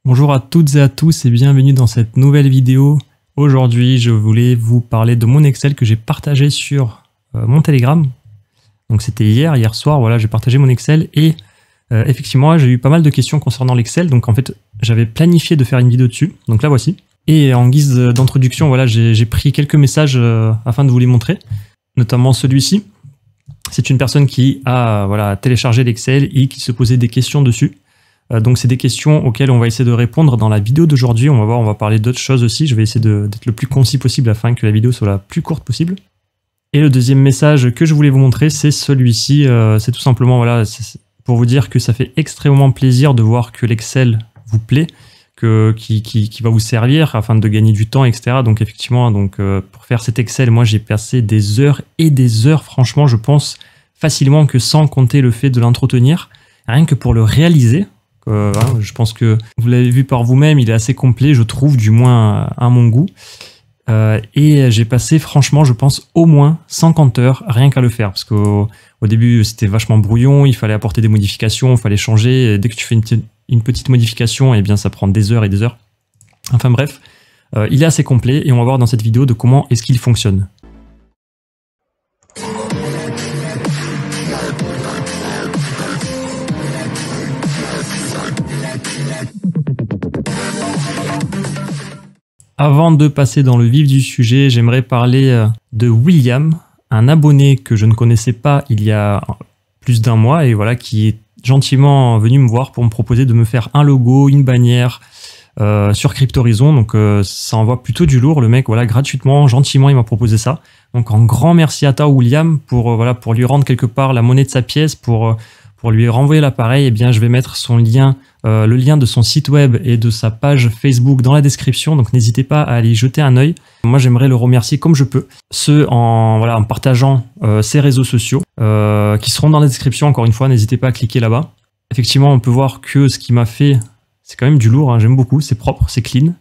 Bonjour à toutes et à tous et bienvenue dans cette nouvelle vidéo. Aujourd'hui, je voulais vous parler de mon Excel que j'ai partagé sur mon Telegram. Donc c'était hier soir, voilà, j'ai partagé mon Excel et effectivement, j'ai eu pas mal de questions concernant l'Excel. Donc en fait, j'avais planifié de faire une vidéo dessus. Donc la voici. Et en guise d'introduction, voilà, j'ai pris quelques messages afin de vous les montrer, notamment celui-ci. C'est une personne qui a téléchargé l'Excel et qui se posait des questions dessus. Donc c'est des questions auxquelles on va essayer de répondre dans la vidéo d'aujourd'hui. On va voir, on va parler d'autres choses aussi. Je vais essayer d'être le plus concis possible afin que la vidéo soit la plus courte possible. Et le deuxième message que je voulais vous montrer, c'est celui-ci. C'est tout simplement pour vous dire que ça fait extrêmement plaisir de voir que l'Excel vous plaît, qui va vous servir afin de gagner du temps, etc. Donc effectivement, pour faire cet Excel, moi j'ai passé des heures et des heures. Franchement, je pense facilement que sans compter le fait de l'entretenir, rien que pour le réaliser, je pense que vous l'avez vu par vous-même, il est assez complet, je trouve, du moins à mon goût. Et j'ai passé, franchement, je pense, au moins 50 heures rien qu'à le faire. Parce qu'au début, c'était vachement brouillon, il fallait apporter des modifications, il fallait changer. Et dès que tu fais une petite modification, eh bien, ça prend des heures et des heures. Enfin bref, il est assez complet et on va voir dans cette vidéo de comment est-ce qu'il fonctionne. Avant de passer dans le vif du sujet, j'aimerais parler de William, un abonné que je ne connaissais pas il y a plus d'un mois et voilà, qui est gentiment venu me voir pour me proposer de me faire un logo, une bannière sur Cryptorizon. Donc ça envoie plutôt du lourd, le mec, voilà, gratuitement, gentiment, il m'a proposé ça. Donc un grand merci à toi William pour lui rendre quelque part la monnaie de sa pièce, pour lui renvoyer l'appareil. Eh bien, je vais mettre son lien, le lien de son site web et de sa page Facebook dans la description. Donc, n'hésitez pas à aller y jeter un œil. Moi, j'aimerais le remercier comme je peux. En partageant ses réseaux sociaux qui seront dans la description. Encore une fois, n'hésitez pas à cliquer là-bas. Effectivement, on peut voir que ce qu'il m'a fait, c'est quand même du lourd. Hein, j'aime beaucoup. C'est propre, c'est clean.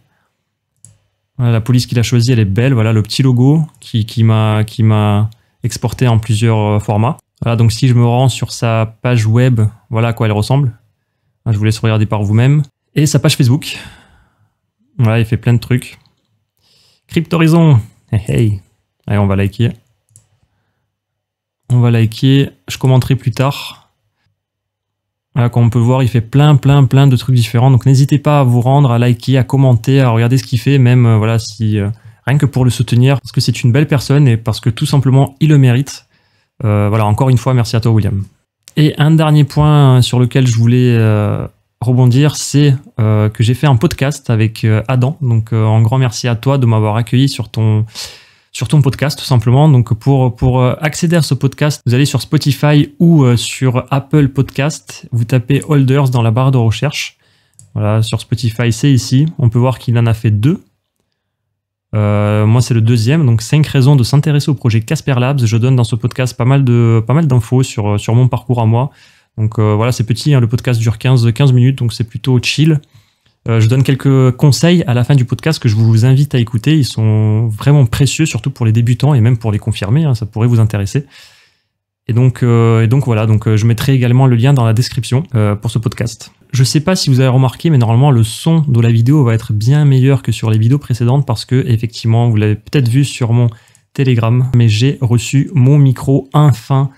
Voilà, la police qu'il a choisie, elle est belle. Voilà le petit logo qui m'a exporté en plusieurs formats. Voilà, donc si je me rends sur sa page web, voilà à quoi elle ressemble. Je vous laisse regarder par vous-même. Et sa page Facebook. Voilà, il fait plein de trucs. Cryptorizon. Hey, hey. Allez, on va liker. On va liker. Je commenterai plus tard. Voilà, comme on peut voir, il fait plein de trucs différents. Donc n'hésitez pas à vous rendre, à liker, à commenter, à regarder ce qu'il fait. Même, rien que pour le soutenir. Parce que c'est une belle personne et parce que tout simplement, il le mérite. Encore une fois, merci à toi William. Et un dernier point sur lequel je voulais rebondir, c'est que j'ai fait un podcast avec Adam. Donc un grand merci à toi de m'avoir accueilli sur ton podcast tout simplement. Donc pour accéder à ce podcast, vous allez sur Spotify ou sur Apple Podcast, vous tapez Holders dans la barre de recherche. Voilà, sur Spotify c'est ici. On peut voir qu'il en a fait 2. Moi c'est le deuxième, donc 5 raisons de s'intéresser au projet Casper Labs. Je donne dans ce podcast pas mal d'infos sur mon parcours à moi. Donc voilà, c'est petit, hein, le podcast dure 15 minutes, donc c'est plutôt chill. Je donne quelques conseils à la fin du podcast que je vous invite à écouter. Ils sont vraiment précieux, surtout pour les débutants et même pour les confirmés, hein, ça pourrait vous intéresser. Et donc je mettrai également le lien dans la description pour ce podcast. Je sais pas si vous avez remarqué, mais normalement le son de la vidéo va être bien meilleur que sur les vidéos précédentes parce que effectivement, vous l'avez peut-être vu sur mon Telegram, mais j'ai reçu mon micro enfin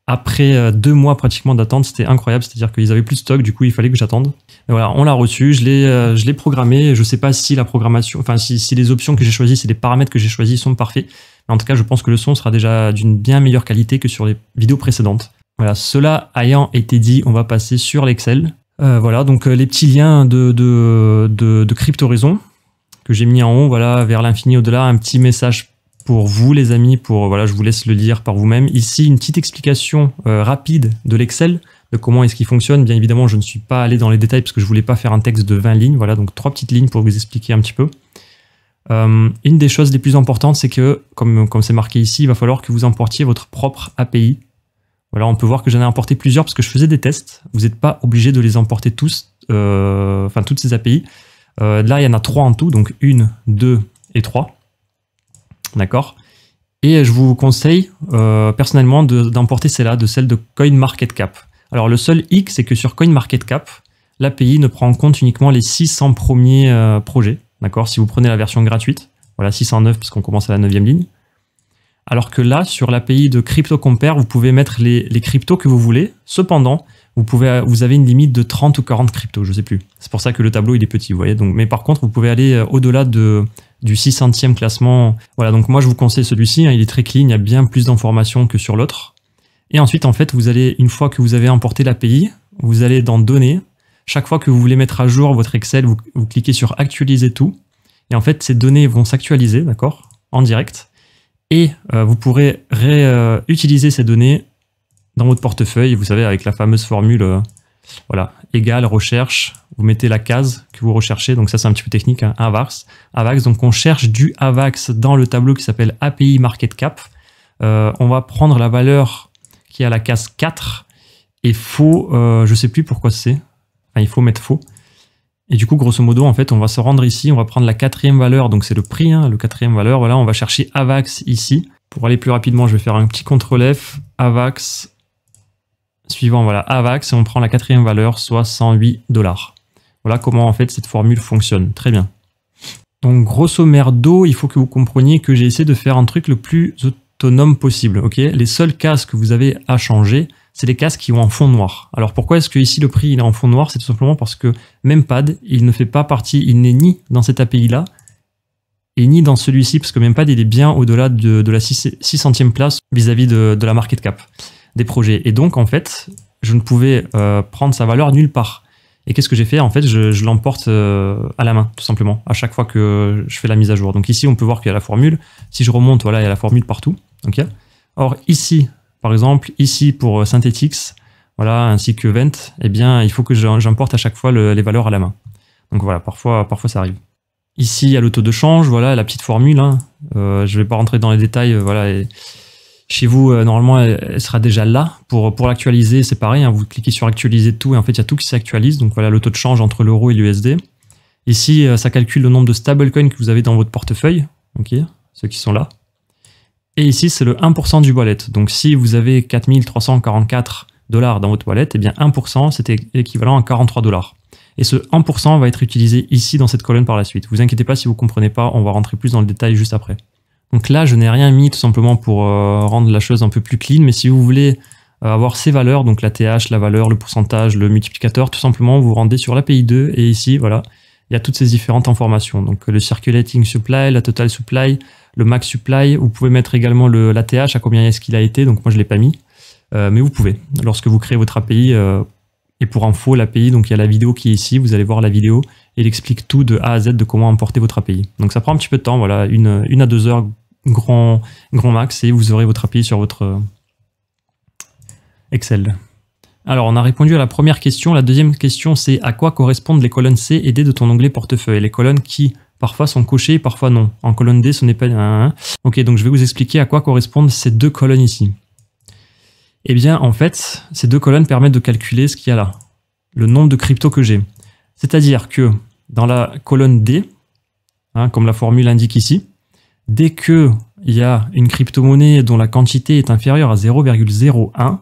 après 2 mois pratiquement d'attente. C'était incroyable, c'est-à-dire qu'ils avaient plus de stock, du coup il fallait que j'attende. Et voilà, on l'a reçu, je l'ai programmé. Je sais pas si la programmation, enfin si les options que j'ai choisies, si les paramètres que j'ai choisis sont parfaits. Mais en tout cas, je pense que le son sera déjà d'une bien meilleure qualité que sur les vidéos précédentes. Voilà, cela ayant été dit, on va passer sur l'Excel. Voilà, donc les petits liens de Cryptorizon que j'ai mis en haut, voilà, vers l'infini au-delà, un petit message pour vous les amis, je vous laisse le lire par vous-même. Ici, une petite explication rapide de l'Excel, de comment est-ce qu'il fonctionne. Bien évidemment, je ne suis pas allé dans les détails parce que je voulais pas faire un texte de 20 lignes, voilà, donc 3 petites lignes pour vous expliquer un petit peu. Une des choses les plus importantes, c'est que, comme c'est marqué ici, il va falloir que vous importiez votre propre API. Voilà, on peut voir que j'en ai importé plusieurs parce que je faisais des tests. Vous n'êtes pas obligé de les importer tous, toutes ces API. Là, il y en a 3 en tout, donc 1, 2 et 3. D'accord. Et je vous conseille personnellement d'emporter celle de CoinMarketCap. Alors le seul hic, c'est que sur CoinMarketCap, l'API ne prend en compte uniquement les 600 premiers projets. D'accord? Si vous prenez la version gratuite, voilà 609 parce qu'on commence à la 9e ligne. Alors que là, sur l'API de CryptoCompare, vous pouvez mettre les cryptos que vous voulez. Cependant, vous avez une limite de 30 ou 40 cryptos, je ne sais plus. C'est pour ça que le tableau il est petit, vous voyez. Donc, mais par contre, vous pouvez aller au-delà du 600e classement. Voilà, donc moi je vous conseille celui-ci, hein, il est très clean, il y a bien plus d'informations que sur l'autre. Et ensuite, en fait, vous allez, une fois que vous avez importé l'API, vous allez dans Données. Chaque fois que vous voulez mettre à jour votre Excel, vous cliquez sur Actualiser tout. Et en fait, ces données vont s'actualiser, d'accord, en direct. Et vous pourrez réutiliser ces données dans votre portefeuille. Vous savez, avec la fameuse formule, voilà, égale recherche. Vous mettez la case que vous recherchez. Donc ça, c'est un petit peu technique, hein, AVAX. AVAX, donc on cherche du AVAX dans le tableau qui s'appelle API Market Cap. On va prendre la valeur qui est à la case 4 et faux, je sais plus pourquoi c'est. Enfin, il faut mettre faux. Et du coup, grosso modo, en fait, on va se rendre ici, on va prendre la 4e valeur, donc c'est le prix, hein, le 4e valeur. Voilà, on va chercher AVAX ici. Pour aller plus rapidement, je vais faire un petit CTRL F, AVAX, suivant, voilà, AVAX, et on prend la 4e valeur, soit 108 $. Voilà comment, en fait, cette formule fonctionne. Très bien. Donc, grosso merdo, il faut que vous compreniez que j'ai essayé de faire un truc le plus autonome possible, ok? Les seules cases que vous avez à changer, c'est les cases qui ont un fond noir. Alors pourquoi est-ce que ici le prix il est en fond noir? C'est tout simplement parce que Mempad, il ne fait pas partie, il n'est ni dans cette API là, et ni dans celui-ci, parce que Mempad il est bien au-delà de la 600e place vis-à-vis de la market cap des projets. Et donc en fait, je ne pouvais prendre sa valeur nulle part. Et qu'est-ce que j'ai fait? En fait, je l'emporte à la main, tout simplement, à chaque fois que je fais la mise à jour. Donc ici, on peut voir qu'il y a la formule. Si je remonte, voilà, il y a la formule partout. Okay. Or ici, par exemple, ici pour Synthetix, voilà, ainsi que Vent, eh bien, il faut que j'importe à chaque fois les valeurs à la main. Donc voilà, parfois ça arrive. Ici, il y a le taux de change, voilà, la petite formule. Hein. Je ne vais pas rentrer dans les détails, voilà. Et chez vous, normalement, elle sera déjà là. Pour l'actualiser, c'est pareil, hein, vous cliquez sur actualiser tout, et en fait, il y a tout qui s'actualise. Donc voilà, le taux de change entre l'euro et l'USD. Ici, ça calcule le nombre de stablecoins que vous avez dans votre portefeuille, ok, ceux qui sont là. Et ici, c'est le 1% du wallet. Donc, si vous avez 4344 $ dans votre wallet, eh bien 1%, c'était équivalent à 43 $. Et ce 1% va être utilisé ici dans cette colonne par la suite. Vous inquiétez pas si vous ne comprenez pas, on va rentrer plus dans le détail juste après. Donc là, je n'ai rien mis tout simplement pour rendre la chose un peu plus clean. Mais si vous voulez avoir ces valeurs, donc la TH, la valeur, le pourcentage, le multiplicateur, tout simplement, vous vous rendez sur l'API 2 et ici, voilà, il y a toutes ces différentes informations. Donc le circulating supply, la total supply, le max supply. Vous pouvez mettre également la TH, à combien est-ce qu'il a été. Donc moi, je ne l'ai pas mis. Mais vous pouvez. Lorsque vous créez votre API, et pour info, l'API, donc il y a la vidéo qui est ici. Vous allez voir la vidéo. Il explique tout de A à Z de comment importer votre API. Donc ça prend un petit peu de temps. Voilà, une à 2 heures grand max. Et vous aurez votre API sur votre Excel. Alors, on a répondu à la première question. La deuxième question, c'est à quoi correspondent les colonnes C et D de ton onglet portefeuille? Les colonnes qui parfois sont cochées, parfois non. En colonne D, ce n'est pas un. Ok, donc je vais vous expliquer à quoi correspondent ces deux colonnes ici. Eh bien, en fait, ces deux colonnes permettent de calculer ce qu'il y a là, le nombre de cryptos que j'ai. C'est-à-dire que dans la colonne D, hein, comme la formule indique ici, dès qu'il y a une crypto-monnaie dont la quantité est inférieure à 0,01,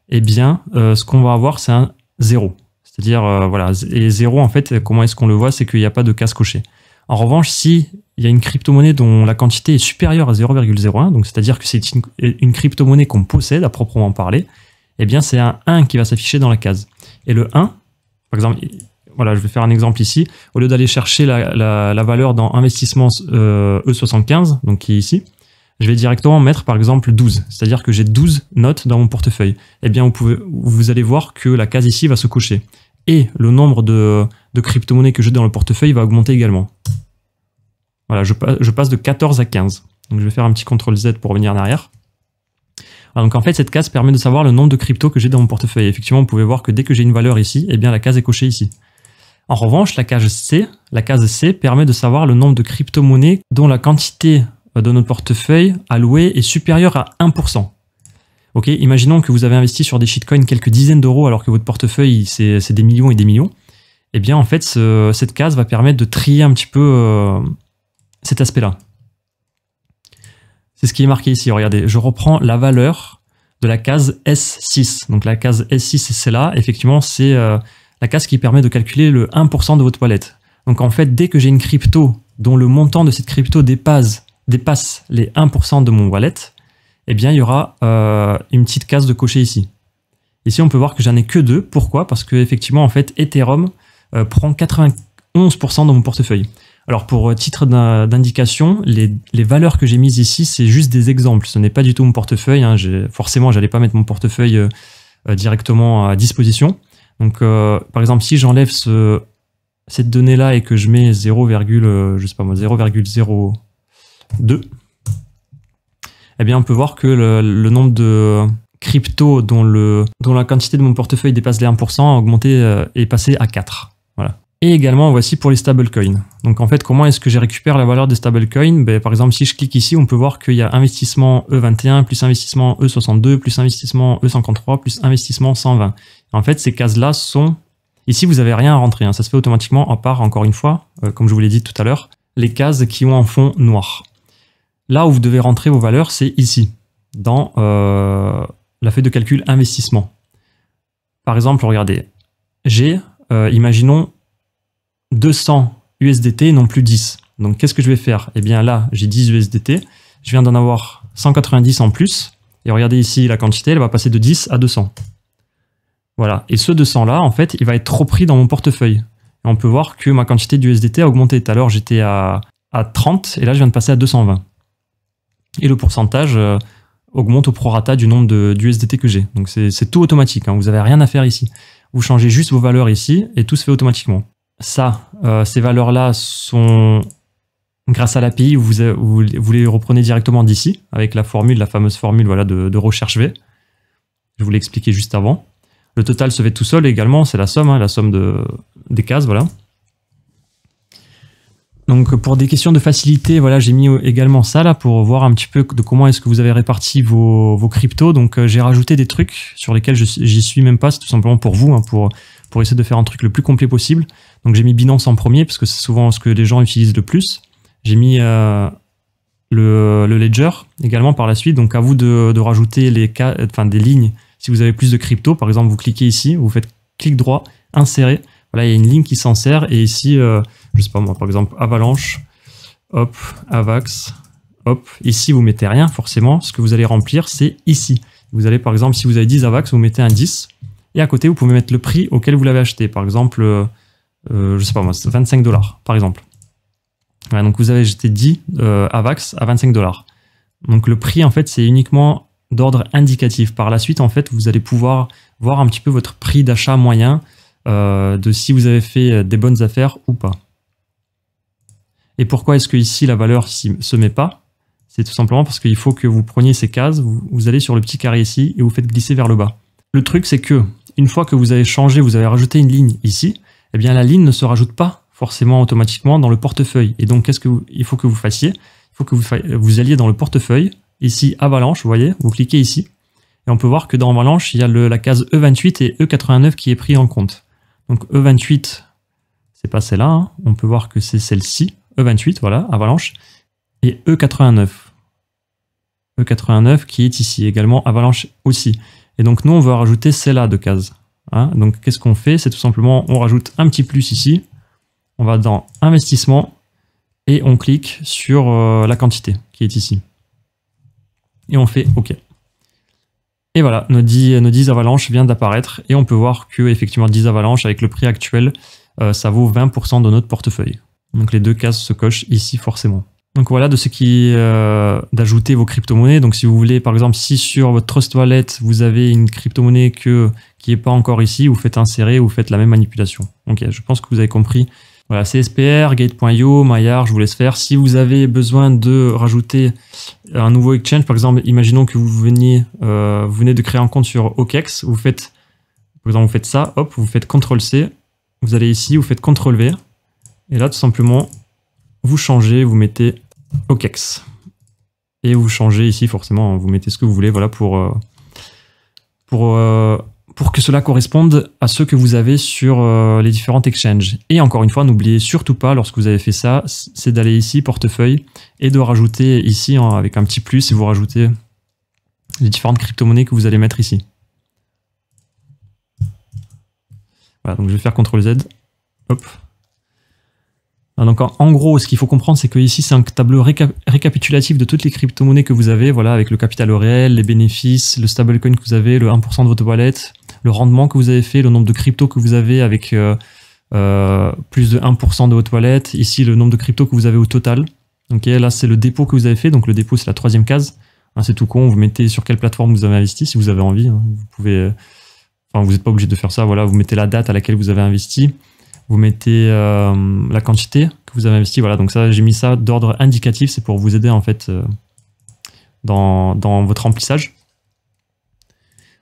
eh bien, ce qu'on va avoir, c'est un 0. C'est-à-dire, voilà, et 0, en fait, comment est-ce qu'on le voit? C'est qu'il n'y a pas de case cochée. En revanche, si il y a une crypto-monnaie dont la quantité est supérieure à 0,01, donc c'est-à-dire que c'est une crypto-monnaie qu'on possède à proprement parler, eh bien, c'est un 1 qui va s'afficher dans la case. Et le 1, par exemple, voilà, je vais faire un exemple ici, au lieu d'aller chercher la valeur dans investissement E75, donc qui est ici, je vais directement mettre par exemple 12, c'est-à-dire que j'ai 12 notes dans mon portefeuille. Eh bien, vous allez voir que la case ici va se cocher. Et le nombre de crypto-monnaies que j'ai dans le portefeuille va augmenter également. Voilà, je passe de 14 à 15. Donc je vais faire un petit CTRL Z pour revenir en arrière. Alors, donc en fait, cette case permet de savoir le nombre de cryptos que j'ai dans mon portefeuille. Effectivement, vous pouvez voir que dès que j'ai une valeur ici, eh bien la case est cochée ici. En revanche, la case C permet de savoir le nombre de crypto-monnaies dont la quantité de notre portefeuille alloué est supérieur à 1%. Ok, imaginons que vous avez investi sur des shitcoins quelques dizaines d'euros alors que votre portefeuille c'est des millions et des millions. Eh bien en fait cette case va permettre de trier un petit peu cet aspect-là. C'est ce qui est marqué ici. Regardez, je reprends la valeur de la case S6. Donc la case S6 c'est là. Effectivement c'est la case qui permet de calculer le 1% de votre wallet. Donc en fait, dès que j'ai une crypto dont le montant de cette crypto dépasse les 1% de mon wallet, eh bien il y aura une petite case de cocher ici. Ici, on peut voir que j'en ai que 2. Pourquoi? Parce que effectivement, en fait, Ethereum prend 91% de mon portefeuille. Alors pour titre d'indication, les valeurs que j'ai mises ici, c'est juste des exemples. Ce n'est pas du tout mon portefeuille. Hein. Forcément, j'allais pas mettre mon portefeuille directement à disposition. Donc, par exemple, si j'enlève cette donnée-là et que je mets 0,02, eh bien, on peut voir que le nombre de crypto dont la quantité de mon portefeuille dépasse les 1% a augmenté et passé à 4. Voilà. Et également, voici pour les stablecoins. Donc en fait, comment est-ce que je récupère la valeur des stablecoins? Par exemple, si je clique ici, on peut voir qu'il y a investissement E21, plus investissement E62, plus investissement E153, plus investissement 120. En fait, ces cases-là sont... Ici, vous n'avez rien à rentrer. Hein. Ça se fait automatiquement, à part, encore une fois, comme je vous l'ai dit tout à l'heure, les cases qui ont un fond noir. Là où vous devez rentrer vos valeurs, c'est ici, dans la feuille de calcul investissement. Par exemple, regardez, j'ai, imaginons, 200 USDT, non plus 10. Donc, qu'est-ce que je vais faire? Eh bien, là, j'ai 10 USDT. Je viens d'en avoir 190 en plus. Et regardez ici, la quantité, elle va passer de 10 à 200. Voilà. Et ce 200-là, en fait, il va être trop pris dans mon portefeuille. Et on peut voir que ma quantité d'USDT a augmenté. Tout à l'heure, j'étais à 30 et là, je viens de passer à 220. Et le pourcentage augmente au prorata du nombre d'USDT que j'ai. Donc, c'est tout automatique. Hein. Vous n'avez rien à faire ici. Vous changez juste vos valeurs ici et tout se fait automatiquement. Ça, ces valeurs-là sont grâce à l'API, vous les reprenez directement d'ici avec la fameuse formule voilà, de recherche V. Je vous l'ai expliqué juste avant. Le total se fait tout seul également, c'est la somme, hein, la somme des cases, voilà. Donc pour des questions de facilité, voilà, j'ai mis également ça là pour voir un petit peu de comment est-ce que vous avez réparti vos cryptos. Donc j'ai rajouté des trucs sur lesquels j'y suis même pas, c'est tout simplement pour vous, hein, pour essayer de faire un truc le plus complet possible. Donc j'ai mis Binance en premier parce que c'est souvent ce que les gens utilisent le plus. J'ai mis le Ledger également par la suite. Donc à vous de rajouter des lignes. Si vous avez plus de crypto, par exemple, vous cliquez ici, vous faites clic droit, insérer. Voilà, il y a une ligne qui s'insère et ici, je sais pas moi, par exemple, Avalanche, hop, Avax, hop. Ici, vous mettez rien forcément. Ce que vous allez remplir, c'est ici. Vous allez, par exemple, si vous avez 10 Avax, vous mettez un 10 et à côté, vous pouvez mettre le prix auquel vous l'avez acheté. Par exemple, je sais pas moi, c'est 25 $, par exemple. Voilà, donc vous avez acheté 10 Avax à 25 $. Donc le prix, en fait, c'est uniquement d'ordre indicatif. Par la suite, en fait, vous allez pouvoir voir un petit peu votre prix d'achat moyen de si vous avez fait des bonnes affaires ou pas. Et pourquoi est-ce que ici la valeur ne se met pas? C'est tout simplement parce qu'il faut que vous preniez ces cases, vous allez sur le petit carré ici et vous faites glisser vers le bas. Le truc, c'est que une fois que vous avez changé, vous avez rajouté une ligne ici, eh bien la ligne ne se rajoute pas forcément automatiquement dans le portefeuille. Et donc, qu'est-ce qu'il faut que vous fassiez? Il faut que vous alliez dans le portefeuille. Ici, Avalanche, vous voyez, vous cliquez ici. Et on peut voir que dans Avalanche, il y a la case E28 et E89 qui est pris en compte. Donc E28, c'est pas celle-là. Hein. On peut voir que c'est celle-ci. E28, voilà, Avalanche. Et E89. E89 qui est ici. Également Avalanche aussi. Et donc nous, on va rajouter celle-là de case. Hein. Donc qu'est-ce qu'on fait? C'est tout simplement, on rajoute un petit plus ici. On va dans Investissement et on clique sur la quantité qui est ici. Et on fait OK. Et voilà, nos 10 avalanches viennent d'apparaître et on peut voir que effectivement 10 avalanches avec le prix actuel, ça vaut 20% de notre portefeuille. Donc les deux cases se cochent ici forcément. Donc voilà de ce qui est d'ajouter vos crypto-monnaies. Donc si vous voulez, par exemple, si sur votre Trust Wallet, vous avez une crypto-monnaie qui n'est pas encore ici, vous faites insérer, vous faites la même manipulation. Ok, je pense que vous avez compris. Voilà, CSPR, Gate.io, Maillard, je vous laisse faire. Si vous avez besoin de rajouter un nouveau exchange, par exemple, imaginons que vous venez de créer un compte sur OKEx, vous faites, par exemple, vous faites ça, hop, vous faites CTRL-C, vous allez ici, vous faites CTRL-V, et là, tout simplement, vous changez, vous mettez OKEx. Et vous changez ici, forcément, vous mettez ce que vous voulez, voilà, pour que cela corresponde à ce que vous avez sur les différents exchanges. Et encore une fois, n'oubliez surtout pas, lorsque vous avez fait ça, c'est d'aller ici, portefeuille, et de rajouter ici, avec un petit plus, et vous rajoutez les différentes crypto-monnaies que vous allez mettre ici. Voilà, donc je vais faire CTRL Z. Hop. Donc en gros, ce qu'il faut comprendre, c'est que ici, c'est un tableau récapitulatif de toutes les crypto-monnaies que vous avez, voilà, avec le capital au réel, les bénéfices, le stablecoin que vous avez, le 1% de votre wallet, le rendement que vous avez fait, le nombre de cryptos que vous avez avec plus de 1% de votre wallet, ici le nombre de cryptos que vous avez au total. Ok, là c'est le dépôt que vous avez fait, donc le dépôt c'est la troisième case. Hein, c'est tout con, vous mettez sur quelle plateforme vous avez investi, si vous avez envie. Hein, vous pouvez, enfin vous n'êtes pas obligé de faire ça, voilà, vous mettez la date à laquelle vous avez investi. Vous mettez la quantité que vous avez investi. Voilà, donc ça, j'ai mis ça d'ordre indicatif. C'est pour vous aider en fait dans votre remplissage.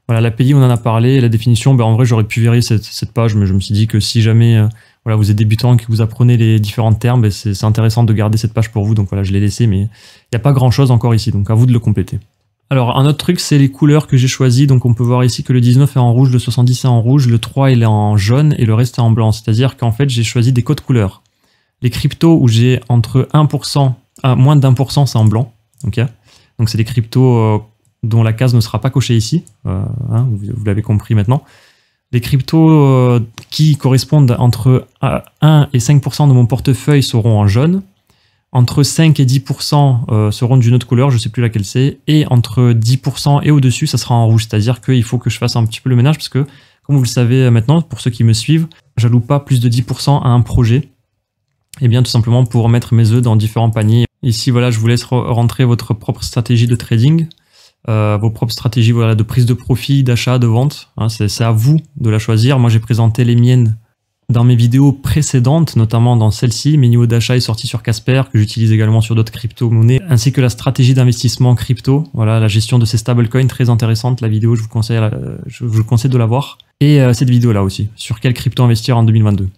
Voilà, l'API, on en a parlé. La définition, ben, en vrai, j'aurais pu verrouiller cette page, mais je me suis dit que si jamais voilà, vous êtes débutant et que vous apprenez les différents termes, ben, c'est intéressant de garder cette page pour vous. Donc voilà, je l'ai laissé, mais il n'y a pas grand-chose encore ici. Donc à vous de le compléter. Alors, un autre truc, c'est les couleurs que j'ai choisies. Donc, on peut voir ici que le 19 est en rouge, le 70 est en rouge, le 3 il est en jaune et le reste est en blanc. C'est-à-dire qu'en fait, j'ai choisi des codes couleurs. Les cryptos où j'ai entre 1%, moins d'1%, c'est en blanc. Okay, donc, c'est des cryptos dont la case ne sera pas cochée ici. Hein, vous l'avez compris maintenant. Les cryptos qui correspondent entre 1 et 5% de mon portefeuille seront en jaune. Entre 5 et 10% seront d'une autre couleur, je ne sais plus laquelle c'est, et entre 10% et au-dessus, ça sera en rouge. C'est-à-dire qu'il faut que je fasse un petit peu le ménage, parce que, comme vous le savez maintenant, pour ceux qui me suivent, j'alloue pas plus de 10% à un projet. Et bien tout simplement pour mettre mes œufs dans différents paniers. Ici, voilà, je vous laisse rentrer votre propre stratégie de trading, vos propres stratégies voilà, de prise de profit, d'achat, de vente. Hein, c'est à vous de la choisir. Moi, j'ai présenté les miennes dans mes vidéos précédentes, notamment dans celle-ci. Mes niveaux d'achat est sorti sur Casper, que j'utilise également sur d'autres crypto-monnaies, ainsi que la stratégie d'investissement crypto. Voilà, la gestion de ces stablecoins, très intéressante. La vidéo, je vous conseille de la voir. Et cette vidéo-là aussi, sur quelle crypto investir en 2022.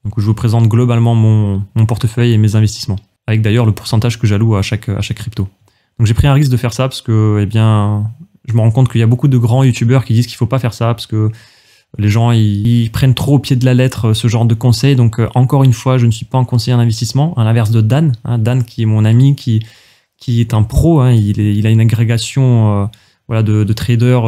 Donc, je vous présente globalement mon portefeuille et mes investissements, avec d'ailleurs le pourcentage que j'alloue à chaque crypto. Donc, j'ai pris un risque de faire ça parce que, eh bien, je me rends compte qu'il y a beaucoup de grands youtubeurs qui disent qu'il ne faut pas faire ça parce que les gens, ils prennent trop au pied de la lettre ce genre de conseils. Donc, encore une fois, je ne suis pas un conseiller en investissement, à l'inverse de Dan. Hein, Dan, qui est mon ami, qui est un pro. Hein, il a une agrégation voilà, de traders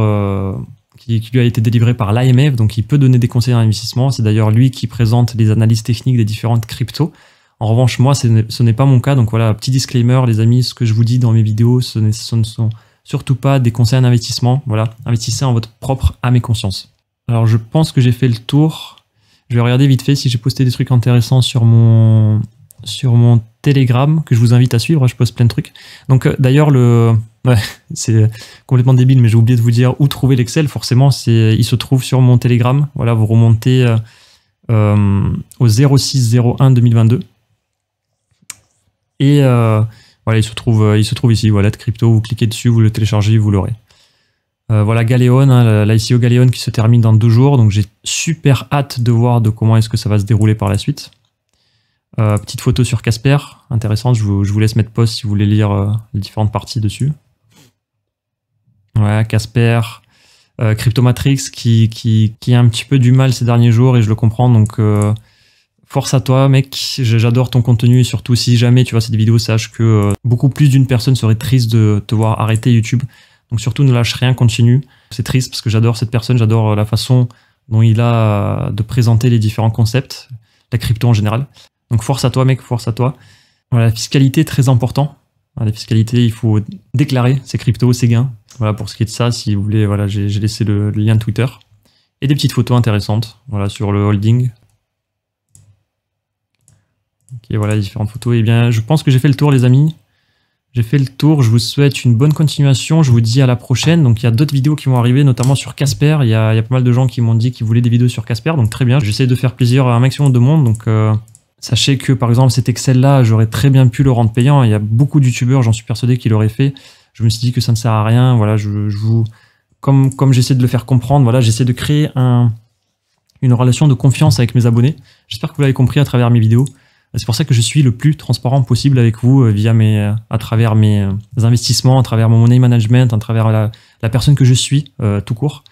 qui lui a été délivrée par l'AMF. Donc, il peut donner des conseils en investissement. C'est d'ailleurs lui qui présente les analyses techniques des différentes cryptos. En revanche, moi, ce n'est pas mon cas. Donc, voilà, petit disclaimer, les amis, ce que je vous dis dans mes vidéos, ce ne sont surtout pas des conseils en investissement. Voilà, investissez en votre propre âme et conscience. Alors, je pense que j'ai fait le tour. Je vais regarder vite fait si j'ai posté des trucs intéressants sur mon Telegram, que je vous invite à suivre. Je poste plein de trucs. Donc, d'ailleurs, ouais, c'est complètement débile, mais j'ai oublié de vous dire où trouver l'Excel. Forcément, il se trouve sur mon Telegram. Voilà, vous remontez au 06/01/2022. Et voilà, il se trouve ici. Wallet crypto. Vous cliquez dessus, vous le téléchargez, vous l'aurez. Voilà Galeon, hein, l'ICO Galeon qui se termine dans 2 jours, donc j'ai super hâte de voir de comment est-ce que ça va se dérouler par la suite. Petite photo sur Casper, intéressante, je vous laisse mettre pause si vous voulez lire les différentes parties dessus. Ouais, Casper, Cryptomatrix qui a un petit peu du mal ces derniers jours et je le comprends, donc force à toi mec, j'adore ton contenu et surtout si jamais tu vois cette vidéo, sache que beaucoup plus d'une personne serait triste de te voir arrêter YouTube. Donc surtout ne lâche rien, continue. C'est triste parce que j'adore cette personne, j'adore la façon dont il a de présenter les différents concepts, la crypto en général. Donc force à toi mec, force à toi. Voilà, la fiscalité, très important. La fiscalité, il faut déclarer ses cryptos, ses gains. Voilà, pour ce qui est de ça, si vous voulez, voilà, j'ai laissé le lien de Twitter. Et des petites photos intéressantes, voilà, sur le holding. Ok, voilà les différentes photos. Et bien, je pense que j'ai fait le tour les amis. J'ai fait le tour, je vous souhaite une bonne continuation, je vous dis à la prochaine. Donc il y a d'autres vidéos qui vont arriver, notamment sur Casper. Il y a pas mal de gens qui m'ont dit qu'ils voulaient des vidéos sur Casper, donc très bien. J'essaie de faire plaisir à un maximum de monde, donc sachez que par exemple cet Excel-là, j'aurais très bien pu le rendre payant. Il y a beaucoup de youtubeurs, j'en suis persuadé, qui l'auraient fait. Je me suis dit que ça ne sert à rien. Voilà, comme j'essaie de le faire comprendre, voilà, j'essaie de créer une relation de confiance avec mes abonnés. J'espère que vous l'avez compris à travers mes vidéos. C'est pour ça que je suis le plus transparent possible avec vous à travers mes investissements, à travers mon money management, à travers la personne que je suis, tout court.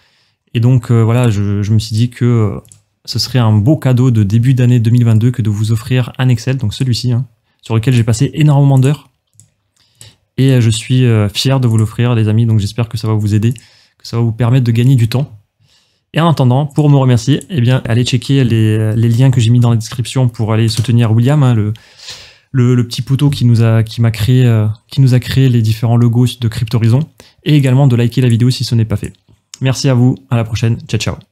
Et donc voilà, je me suis dit que ce serait un beau cadeau de début d'année 2022 que de vous offrir un Excel, donc celui-ci, hein, sur lequel j'ai passé énormément d'heures. Et je suis fier de vous l'offrir, les amis, donc j'espère que ça va vous aider, que ça va vous permettre de gagner du temps. Et en attendant, pour me remercier, eh bien, allez checker les liens que j'ai mis dans la description pour aller soutenir William, hein, le petit poteau qui nous a créé les différents logos de Cryptorizon, et également de liker la vidéo si ce n'est pas fait. Merci à vous, à la prochaine, ciao ciao.